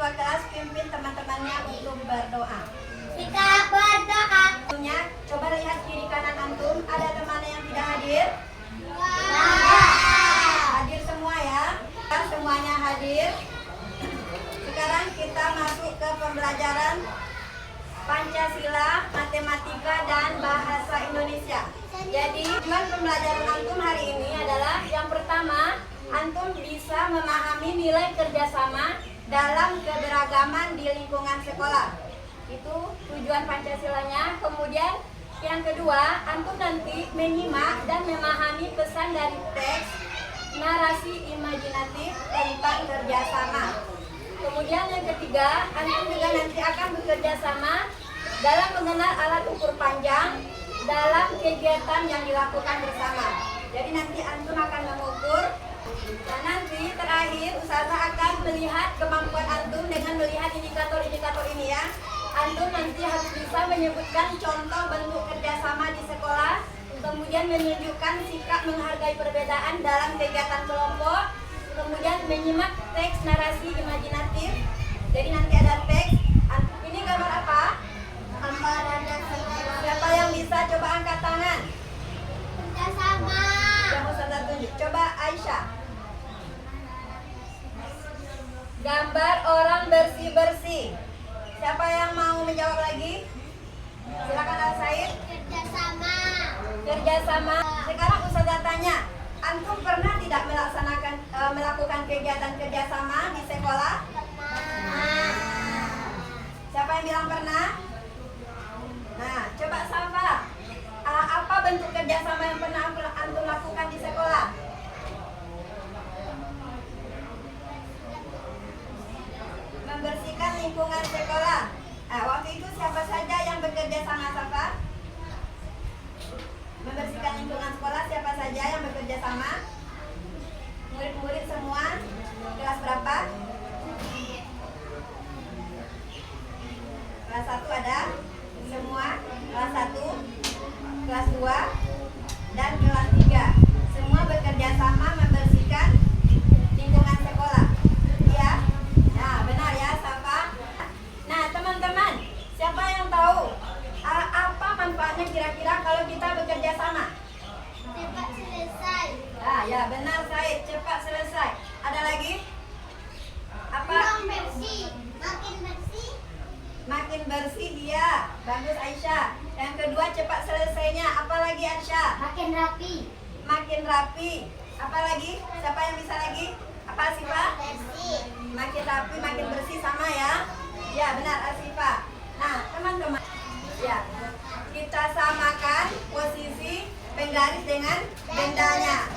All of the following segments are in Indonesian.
ketua kelas pimpin teman-temannya untuk berdoa. Kita berdoa. Coba lihat kiri kanan antum, ada teman yang tidak hadir? Hadir semua ya? Semuanya hadir. Sekarang kita masuk ke pembelajaran Pancasila, Matematika, dan Bahasa Indonesia. Jadi, tujuan pembelajaran antum hari ini adalah yang pertama, antum bisa memahami nilai kerjasama dalam keberagaman di lingkungan sekolah. Itu tujuan Pancasilanya. Kemudian yang kedua, antum nanti menyimak dan memahami pesan dari teks narasi imajinatif tentang kerjasama. Kemudian yang ketiga, antum juga nanti akan bekerja sama dalam mengenal alat ukur panjang dalam kegiatan yang dilakukan bersama. Jadi nanti antum akan mengukur. Dan nanti terakhir Ustazah akan melihat kemampuan antum dengan melihat indikator-indikator ini ya. Antum nanti harus bisa menyebutkan contoh bentuk kerjasama di sekolah, kemudian menunjukkan sikap menghargai perbedaan dalam kegiatan kelompok, kemudian menyimak teks narasi imajinatif. Jadi nanti ada teks. Ini gambar apa? Siapa yang bisa coba angkat tangan? Kerjasama. Yang Ustazah tunjuk. Coba Aisyah. Gambar orang bersih-bersih. Siapa yang mau menjawab lagi? Silakan Al-Said. Kerjasama. Kerjasama. Sekarang Ustazah tanya, antum pernah tidak melakukan kegiatan kerjasama di sekolah? Siapa yang bilang pernah? Nah, coba Safa. Apa bentuk kerjasama yang pernah antum lakukan di sekolah? Membersihkan lingkungan sekolah. Waktu itu siapa saja yang bekerja sama Safa? Membersihkan lingkungan sekolah, siapa saja yang bekerja sama? Murid-murid semua. Kelas berapa? Kelas 1 ada? Semua? Kelas 1, kelas 2, dan kelas 3. Semua bekerja sama membersihkan lingkungan sekolah. Iya? Nah, benar ya, Safa? Nah, teman-teman, siapa yang tahu apa manfaatnya kira-kira kalau kita bekerja sama? Cepat selesai. Ya benar Said, cepat selesai. Ada lagi? Apa? Ruang bersih. Makin bersih. Makin bersih dia. Bagus Aisyah. Yang kedua cepat selesainya. Apa lagi Aisyah? Makin rapi. Makin rapi. Apa lagi? Siapa yang bisa lagi? Apa Asifa? Bersih. Makin rapi, makin bersih sama ya. Ya benar Asifa. Nah teman-teman, ya kita samakan posisi penggaris dengan bendanya.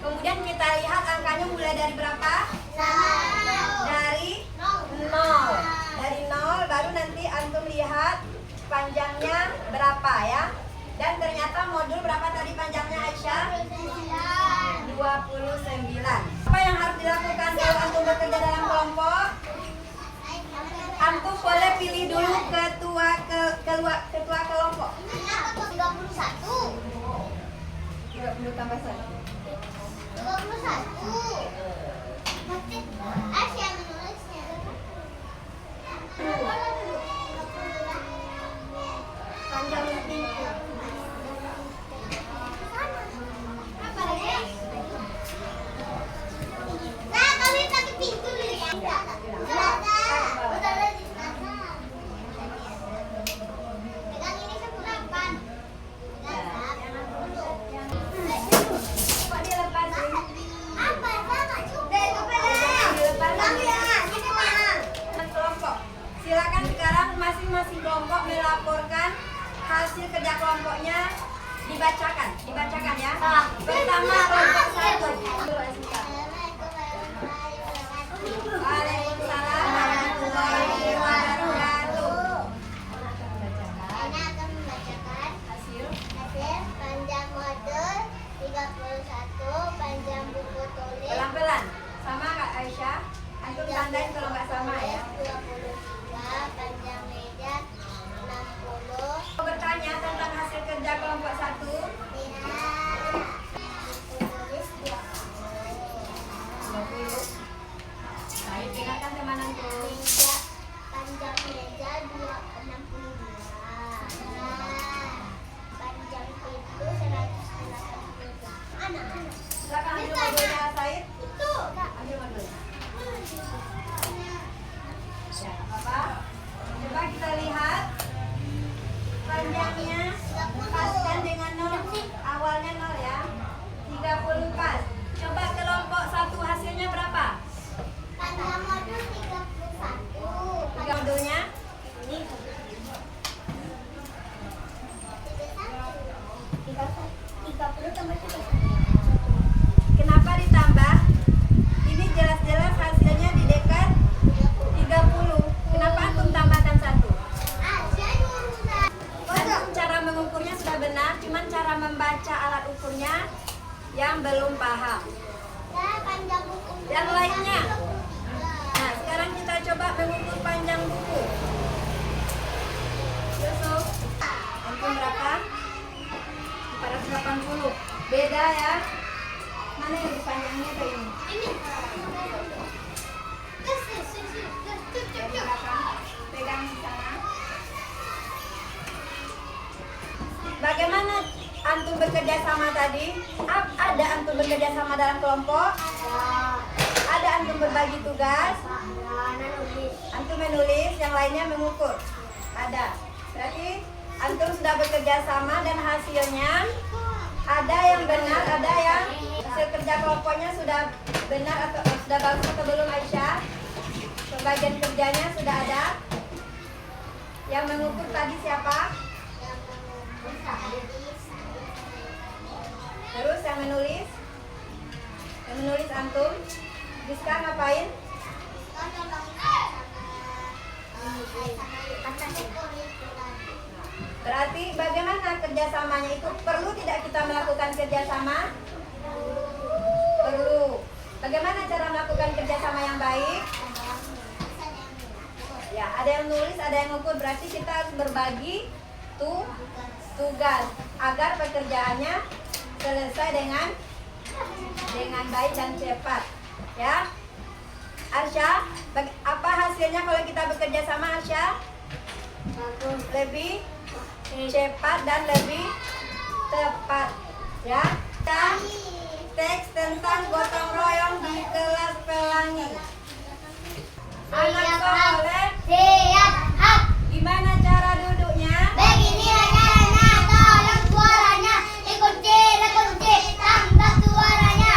Kemudian kita lihat angkanya mulai dari berapa? Dari 0. Dari 0 baru nanti antum lihat panjangnya berapa ya. Dan ternyata modul berapa tadi panjangnya Aisyah? 29. Apa yang harus dilakukan kalau antum bekerja dalam kelompok? Antum boleh pilih dulu ketua kelompok. 31. 30 tambah 1. 21. Asyik yang menulisnya. Panjang lebih. Apa lagi? Nah, kami pakai pintu dulu ya. Udah di sana. Pegang ini sepurapan. Kok dilepasin? Apa? Sama juga. Itu pegang. Dilepasin. Ya, ini mah. Kelompok. Silakan sekarang masing-masing kelompok melaporkan hasil kerja kelompoknya, dibacakan ya. Pertama kelompok 1. Waalaikumsalam warahmatullahi wabarakatuh. Saya akan membacakan Hasil panjang modul 31, panjang buku tulis pelan-pelan. Sama Kak Aisyah. Antum tandain kalau nggak sama ya. 23, panjang meja 60. Mau bertanya tentang hasil kerja kelompok 1? Tidak. Buku tulis 20. ya. Mana yang lebih panjangnya tuh ini? Ini. Pegang di sana. Bagaimana antum bekerja sama tadi? Ada antum bekerja sama dalam kelompok? Ada antum berbagi tugas? Antum menulis, yang lainnya mengukur? Ada. Berarti antum sudah bekerja sama dan hasilnya ada yang benar, ada yang hasil kerja kelompoknya sudah benar atau sudah bagus atau belum, Aisyah? Pembagian kerjanya sudah ada? Yang mengukur tadi siapa? Terus yang menulis? Yang menulis antum? Rizka ngapain? Berarti bagaimana kerjasamanya itu? Perlu tidak kita melakukan kerjasama? Perlu. Bagaimana cara melakukan kerjasama yang baik? Ya, ada yang nulis, ada yang ngukur. Berarti kita harus berbagi tugas agar pekerjaannya selesai dengan baik dan cepat. Ya, Arsya, apa hasilnya kalau kita bekerja sama, Arsya? Lebih cepat dan lebih tepat. Ya, dan teks tentang gotong royong di kelas Pelangi. Anak soleh, Siap. gimana cara duduknya? Beginilah caranya, tolong suaranya dikunci, tambah suaranya.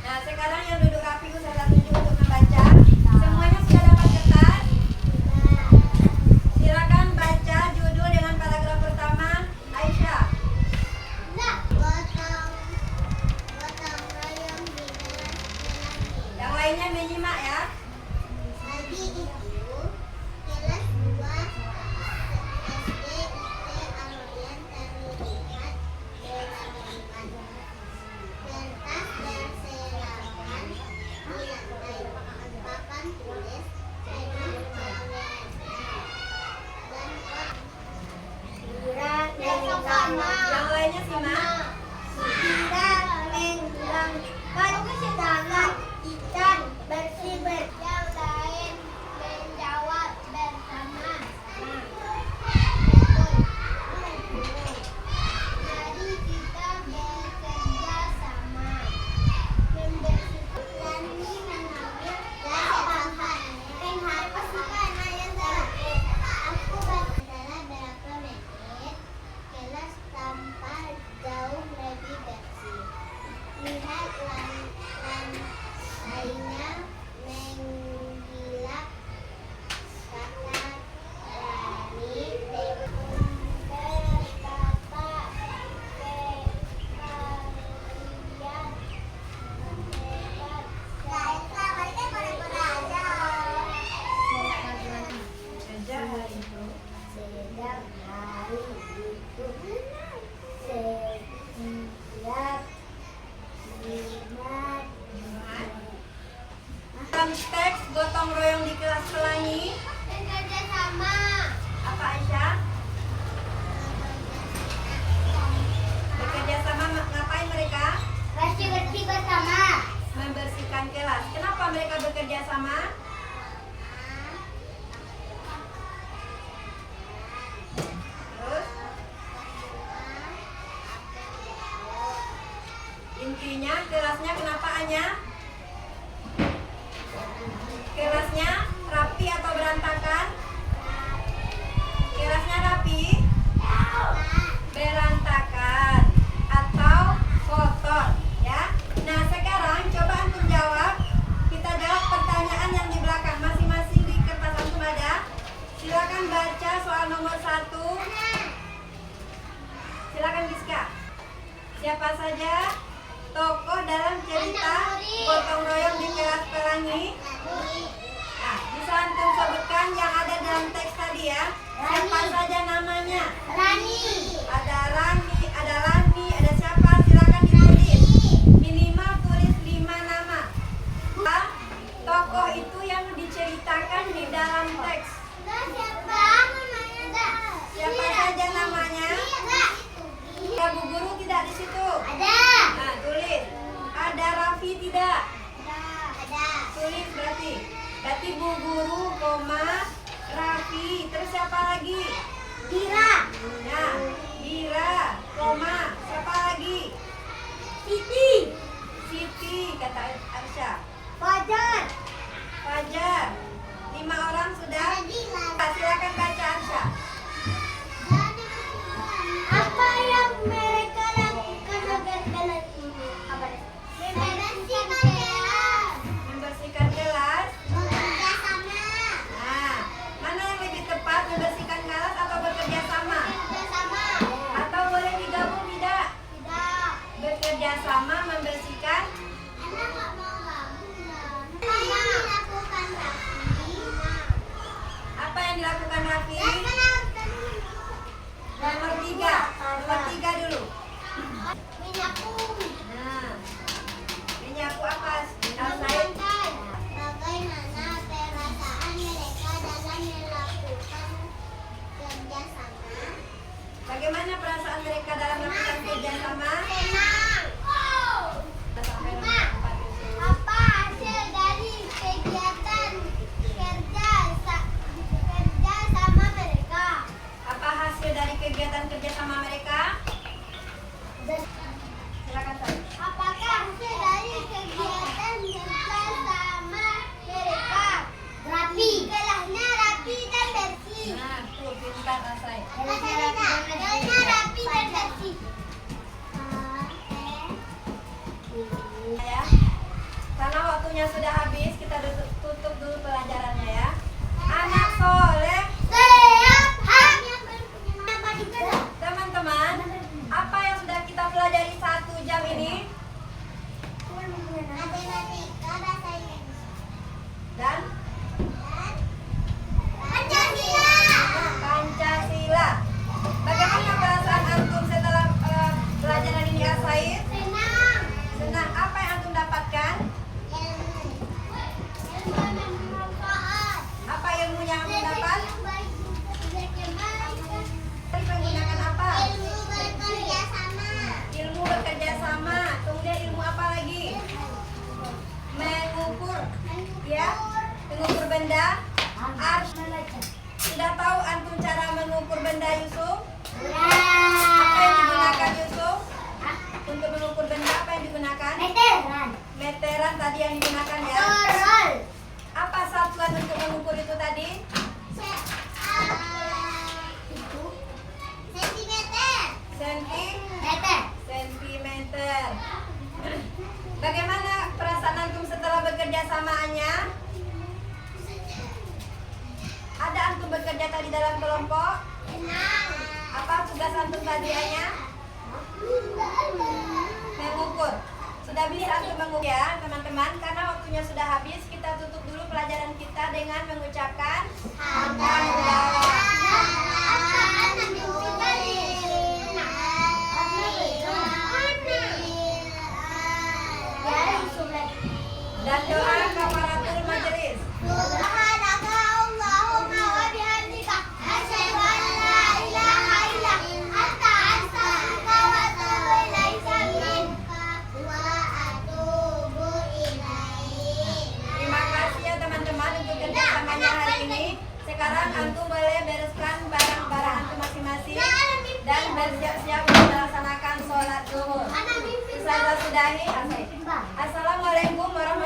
Nah, sekarang yang duduk rapi saya tunjuk untuk membaca. Semuanya sudah dapat kertas? Silakan baca judul dengan paragraf pertama, Aisyah. Gotong royong di kelas Pelangi. Yang lainnya menyimak ya. Pagi itu kelas 2 SD Aloyan terlihat dengan kertas berserakan di lantai. Papan tulis pena coret dan pot. Yang lainnya simak. Ikan bersih yang lain menjawab bersama. Mari kita bekerja sama membersihkan. Rani mengambil bahan pasukan ayam terakhir. Aku adalah berapa menit kelas tanpa jauh lebih bersih. Lihat lantainya menggilap, kata Rani. Berkata Sejak hari itu. setiap Jumat Dalam teks gotong royong di kelas Pelangi, bekerja sama. apa Aisyah? Bekerja sama ngapain mereka? Bersih-bersih bersama. Membersihkan kelas. Kenapa mereka bekerja sama? Terus intinya kelasnya kenapa Anya? Kelasnya rapi atau berantakan? Kelasnya rapi? Berantakan atau kotor, ya. Nah, sekarang coba antum jawab. Kita jawab pertanyaan yang di belakang masing-masing di kertas antum ada. Silakan baca soal nomor 1. Silakan Giska. Siapa saja tokoh dalam cerita gotong royong di kelas Pelangi? Nah, bisa antum sebutkan yang ada dalam teks tadi ya. Siapa saja namanya? Rani. Ada Rani, ada Lani, ada siapa? Silakan ditulis. Minimal tulis 5 nama. Tokoh itu yang diceritakan di dalam teks. Siapa? Siapa saja namanya? Bu Guru tidak di situ? Ada. Nah, tulis. Ada Raffi tidak? Ada. Tulis berarti. Berarti Bu Guru, koma, Raffi. Terus siapa lagi? Dira. Nah, Dira, koma, siapa lagi? Siti. Siti, kata Arsya. Fajar. Fajar. 5 orang sudah? Silakan baca Arsya. Apa yang mereka lakukan agar kalian apa? Membersihkan kelas. Membersihkan kelas. Bekerja sama. Nah, mana yang lebih tepat, membersihkan kelas atau bekerja sama? Bekerja sama. Atau boleh digabung tidak? Tidak. Bekerja sama membersihkan. Anak nggak mau gabung. Apa yang dilakukan Raffi? Apa yang dilakukan Raffi? Nomor 3. Nomor 3 dulu. Menyapu. Nah, menyapu apa? Elsaid. Menyampaikan bagaimana perasaan mereka dalam melakukan kerjasama. Bagaimana perasaan mereka dalam melakukan kerja sama? Senang. Sampai nomor 4 dulu. Apa hasil dari kegiatan kerja sama mereka? Apa hasil dari kegiatan kerja sama mereka? Silakan Sal. Apakah hasil dari kegiatan kerja sama mereka? Rapi. Kelasnya rapi dan bersih. Nah, tuh pintar Elsaid. Kelasnya rapi dan bersih. Ya. Karena waktunya sudah habis, kita tutup dulu pelajarannya ya. Anak soleh, teman-teman, apa yang sudah kita pelajari 1 jam ini? Matematika, bahasa Inggris, Dan dan Pancasila. Pancasila. Bagaimana perasaan antum setelah pelajaran ini Elsaid? Senang. Senang. Apa yang antum dapatkan? Ilmu. Ilmu yang bermanfaat. Apa ilmu yang antum dapat? Tadi menggunakan apa? Ilmu bekerja sama. Ilmu bekerja sama. Kemudian ilmu apa lagi? Mengukur. Ya, mengukur benda. Sudah tahu antum cara mengukur benda Yusuf? Apa yang digunakan Yusuf? Untuk mengukur benda apa yang digunakan? Meteran. Meteran tadi yang digunakan ya. Torol. Apa satuan untuk mengukur itu tadi? Itu sentimeter. Sentimeter. Bagaimana perasaan antum setelah bekerja samaannya? Ada antum bekerja tadi dalam kelompok? Senang. Apa tugas antum tadi hanya? Mengukur. Sudah bisa antum mengukur ya teman-teman. Karena waktunya sudah habis, kita tutup dulu pelajaran kita dengan mengucapkan dan doa kafaratul majelis. Subhanaka Allahumma wa bihamdika asyhadu an la ilaha illa anta astaghfiruka wa atubu ilaika wa atubu ilaik. Terima kasih ya teman-teman untuk kerjasamanya hari ini. Sekarang antum boleh bereskan barang-barang antum masing-masing dan bersiap-siap untuk melaksanakan sholat zuhur. Saya sudahi. Assalamualaikum warahmatullahi wabarakatuh.